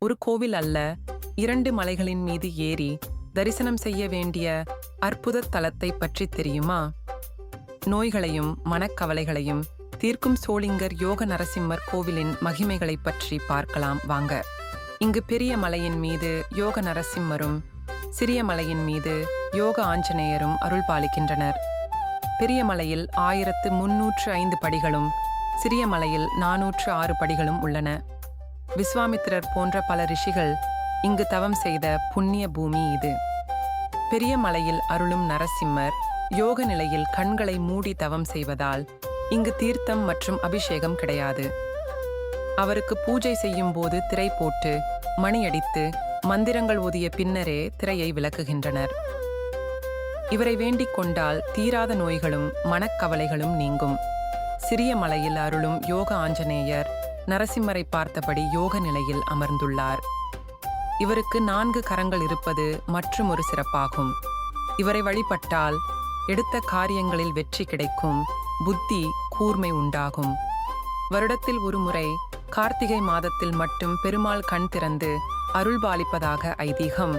ஒரு கோவில் அல்ல, 2 மலைகளின் மீது ஏறி தரிசனம் செய்ய வேண்டிய அற்புத தலத்தை பற்றி தெரியுமா? நோய்களையும் மனக்கவலைகளையும் தீர்க்கும் சோளிங்கர் யோக நரசிம்மர் கோவிலின் மகிமைகளை பற்றி பார்க்கலாம் வாங்க. இங்கு பெரிய மலையின் மீது யோக நரசிம்மரும், சிறிய மலையின் மீது யோக ஆஞ்சநேயரும் அருள் பாலிக்கின்றனர். பெரிய மலையில் 1305 படிகளும், சிறிய மலையில் 406 படிகளும் உள்ளன. விஸ்வாமித்திரர் போன்ற பல ரிஷிகள் இங்கு தவம் செய்த புண்ணிய பூமி இது. பெரிய மலையில் அருளும் நரசிம்மர் யோக நிலையில் கண்களை மூடி தவம் செய்வதால் இங்கு தீர்த்தம் மற்றும் அபிஷேகம் கிடையாது. அவருக்கு பூஜை செய்யும் போது திரை போட்டு மணியடித்து மந்திரங்கள் ஓதிய பின்னரே திரையை விலக்குகின்றனர். இவரை வேண்டிக் கொண்டால் தீராத நோய்களும் மனக்கவலைகளும் நீங்கும். சிறிய மலையில் அருளும் யோக ஆஞ்சநேயர் நரசிம்மரை பார்த்தபடி யோக நிலையில் அமர்ந்துள்ளார். இவருக்கு 4 கரங்கள் இருப்பது மற்றும் ஒரு சிறப்பாகும். இவரை வழிபட்டால் எடுத்த காரியங்களில் வெற்றி கிடைக்கும், புத்தி கூர்மை உண்டாகும். வருடத்தில் ஒரு முறை கார்த்திகை மாதத்தில் மட்டும் பெருமாள் கண் திறந்து அருள் பாலிப்பதாக ஐதீகம்.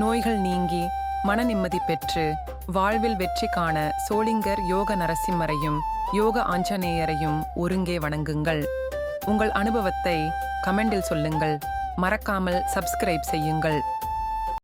நோய்கள் நீங்கி மன நிம்மதி பெற்று வாழ்வில் வெற்றி காண சோளிங்கர் யோக நரசிம்மரையும் யோக ஆஞ்சநேயரையும் ஒருங்கே வணங்குங்கள். உங்கள் அனுபவத்தை கமெண்டில் சொல்லுங்கள். மறக்காமல் சப்ஸ்கிரைப் செய்யுங்கள்.